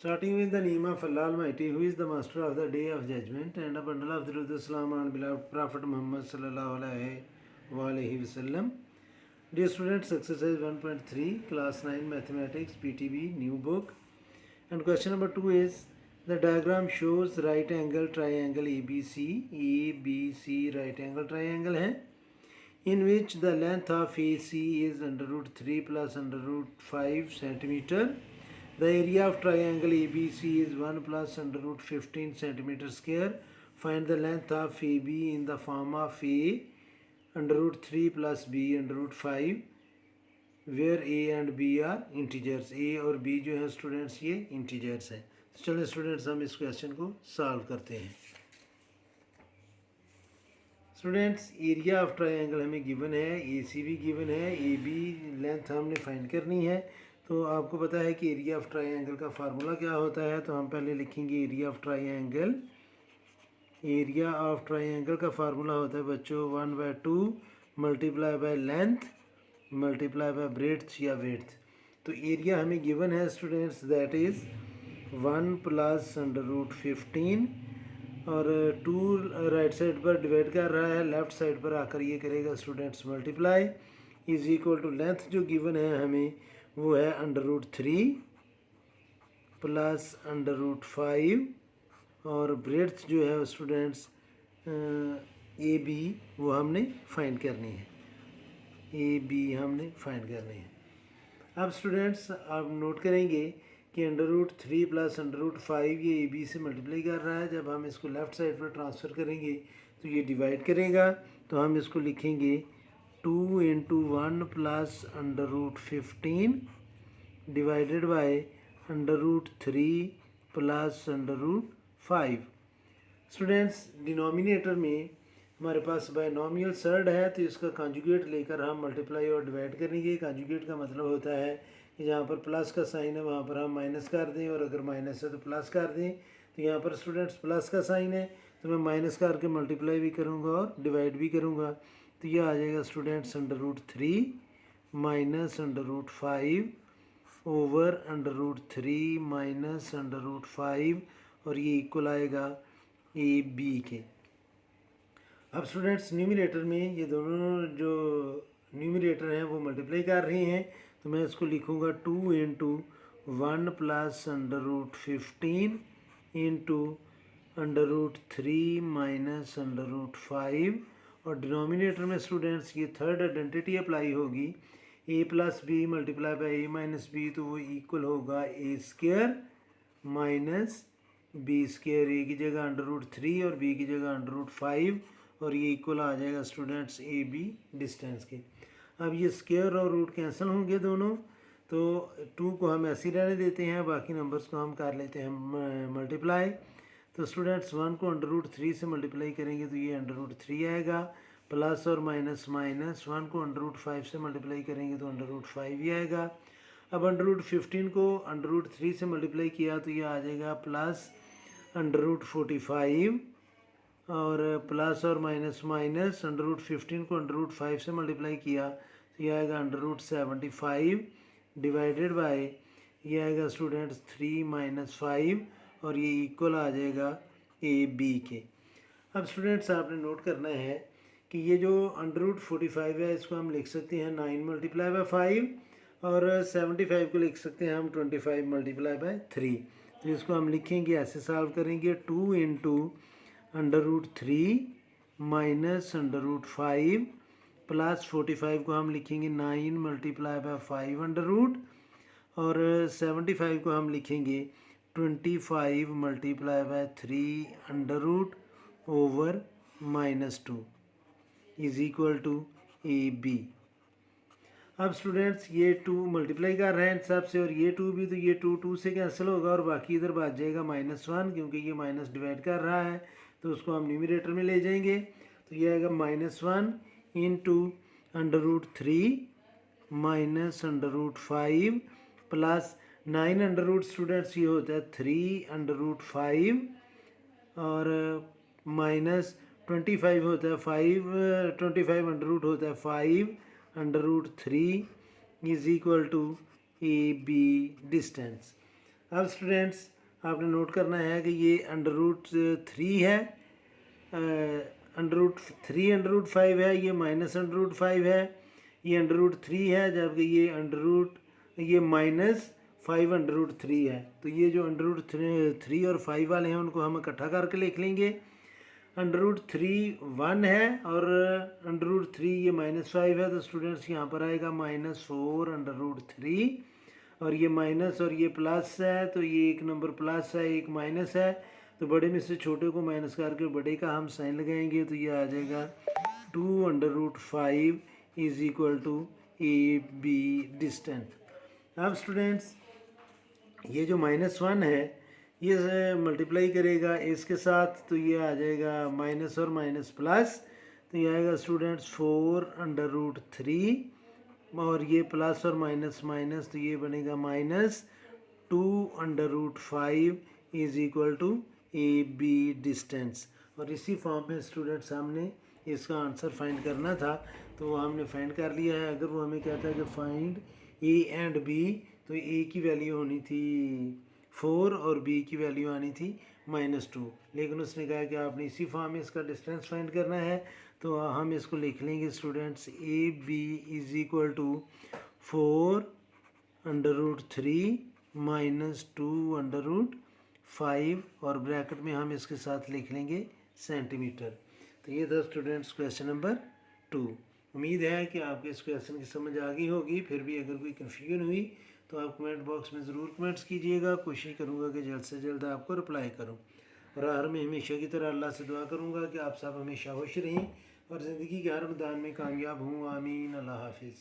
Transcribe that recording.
Starting with the name of Allah Almighty, who is the master of the day of judgment, and a bundle of the truth Islam and beloved Prophet Muhammad sallallahu alaihi wasallam. Dear students, exercise 1.3, class 9 mathematics, PTB, new book. And question number 2 is, the diagram shows right angle triangle ABC, ABC right angle triangle है, in which the length of AC is under root 3 plus under root 5 centimeter. The area of triangle ABC is 1 plus under root 15 centimeter square. Find the length of AB in the form of A under root 3 plus B under root 5, where A and B are integers. A और B जो है students ये integers है. चलो students हम इस question को solve करते हैं. स्टूडेंट्स एरिया ऑफ ट्रायंगल हमें गिवन है, AC भी गिवन है, AB लेंथ हमने फाइंड करनी है. तो आपको पता है कि एरिया ऑफ ट्रायंगल का फार्मूला क्या होता है. तो हम पहले लिखेंगे area of triangle. Area of triangle का फार्मूला होता है बच्चों 1/2 multiply by length multiply by breadth या विड्थ. तो एरिया हमें गिवन है students, that is 1 plus under root 15 और 2 राइट साइड पर डिवाइड कर रहा है, लेफ्ट साइड पर आकर ये करेगा students multiply, is equal to length जो गिवन है हमें वो है under root 3 plus under root 5 और ब्रेड्थ जो है स्टूडेंट्स ए बी वो हमने फाइंड करनी है. ए बी हमने फाइंड करनी है. अब स्टूडेंट्स आप नोट करेंगे कि under root 3 plus under root 5 ये ए बी से मल्टीप्लाई कर रहा है. जब हम इसको लेफ़्ट साइड पर ट्रांसफ़र करेंगे तो ये डिवाइड करेगा. तो हम इसको लिखेंगे 2 into 1 plus under root 15 divided by under root 3 plus under root 5. Students denominator में हमारे पास बायनॉमियल सर्ड है, तो इसका कॉन्जुगेट लेकर हम मल्टीप्लाई और डिवाइड करेंगे. कॉन्जुगेट का मतलब होता है कि जहाँ पर प्लस का साइन है वहाँ पर हम माइनस कर दें, और अगर माइनस है तो प्लस कर दें. तो यहाँ पर स्टूडेंट्स प्लस का साइन है तो मैं माइनस करके मल्टीप्लाई भी करूँगा और डिवाइड भी करूँगा. तो यह आ जाएगा students under root 3 minus under root 5 over under root 3 minus under root 5 और ये इक्वल आएगा ए बी के. अब स्टूडेंट्स न्यूमरेटर में ये दोनों जो न्यूमरेटर हैं वो मल्टीप्लाई कर रही हैं, तो मैं इसको लिखूँगा 2 into 1 plus under root 15 into under root 3 minus under root 5 और डिनोमिनेटर में स्टूडेंट्स ये थर्ड आइडेंटिटी अप्लाई होगी, A plus B multiply by A minus B, तो वो इक्वल होगा A square minus B square. A की जगह अंडर रूट 3 और बी की जगह अंडर रूट 5 और ये इक्वल आ जाएगा स्टूडेंट्स ए बी डिस्टेंस के. अब ये स्क्वायर और रूट कैंसिल होंगे दोनों, तो 2 को हम ऐसे ही रहने देते हैं, बाकी नंबर्स को हम कर लेते हैं मल्टीप्लाई. तो स्टूडेंट्स 1 को अंडर रूट 3 से मल्टीप्लाई करेंगे तो ये अंडर रूट 3 आएगा, प्लस और माइनस माइनस. 1 को अंडर रूट 5 से मल्टीप्लाई करेंगे तो अंडर रूट 5 ही आएगा. अब अंडर रूट 15 को अंडर रूट 3 से मल्टीप्लाई किया तो ये आ जाएगा प्लस अंडर रूट 45 और प्लस और माइनस माइनस. अंडर रूट 15 को अंडर रूट 5 से मल्टीप्लाई किया तो ये आएगा अंडर रूट 75 डिवाइडेड बाय ये आएगा स्टूडेंट्स 3 माइनस 5 और ये इक्वल आ जाएगा ए बी के. अब स्टूडेंट्स आपने नोट करना है कि ये जो अंडर रूट 45 है इसको हम लिख सकते हैं 9 मल्टीप्लाई बाय 5 और 75 को लिख सकते हैं हम 25 मल्टीप्लाई बाय 3. तो इसको हम लिखेंगे ऐसे सॉल्व करेंगे 2 into under root 3 minus under root 5 plus 45 को हम लिखेंगे 9 मल्टीप्लाई बाय 5 अंडर रूट और 75 को हम लिखेंगे 25 multiply by 3 under root over -2 is equal to A B. अब स्टूडेंट्स ये 2 मल्टीप्लाई कर रहे हैं सब से और ये 2 भी, तो ये 2 से कैंसिल होगा और बाकी इधर बच जाएगा -1, क्योंकि ये माइनस डिवाइड कर रहा है तो उसको हम न्यूमरेटर में ले जाएंगे. तो ये आएगा -1 into under root 3 minus under root 5 plus 9 under root students ये होता है 3 अंडर रूट 5 और माइनस 25 होता है 25 अंडर रूट होता है 5 under root 3 is equal to A B distance. अब स्टूडेंट्स आपने नोट करना है कि ये √3 है, √3 √5 है, ये -√5 है, ये √3 है, जबकि ये -5 √3 है। तो ये जो √3 और 5 वाले हैं उनको हम इकट्ठा करके लिख लेंगे। √3 1 है और √3 ये -5 है, तो स्टूडेंट्स यहाँ पर आएगा -4 √3, और ये माइनस और ये प्लस है, तो ये एक नंबर प्लस है, एक माइनस है, तो बड़े में से छोटे को माइनस करके बड़े का हम साइन लगाएंगे, तो ये आ जाएगा 2 √5 is equal to AB distance. अब स्टूडेंट्स ये जो -1 है ये मल्टीप्लाई करेगा इसके साथ, तो ये आ जाएगा माइनस और माइनस प्लस, तो ये आएगा स्टूडेंट्स 4 √3, और ये प्लस और माइनस माइनस, तो ये बनेगा -2 √5 is equal to AB distance. और इसी फॉर्म में स्टूडेंट्स हमने इसका आंसर फाइंड करना था, तो वो हमने फाइंड कर लिया है। अगर वो हमें कहता है कि फाइंड A एंड B, तो A की वैल्यू होनी थी 4 और B की वैल्यू आनी थी -2, लेकिन उसने कहा कि आपने इसी फॉर्म में इसका डिस्टेंस फाइंड करना है, तो हम इसको लिख लेंगे students AB is equal to 4 √3 -2 √5, और ब्रैकेट में हम इसके साथ लिख लेंगे सेंटीमीटर। तो ये था स्टूडेंट्स क्वेश्चन नंबर 2। उम्मीद है कि आपको इस क्वेश्चन की समझ आ गई होगी। फिर भी अगर कोई कन्फ्यूजन हुई तो आप कमेंट बॉक्स में ज़रूर कमेंट्स कीजिएगा। कोशिश करूँगा कि जल्द से जल्द आपको रिप्लाई करूँ, और हर में हमेशा की तरह अल्लाह से दुआ करूँगा कि आप सब हमेशा खुश रहें और ज़िंदगी के हर मैदान में कामयाब हों। आमीन। अल्लाह हाफिज़।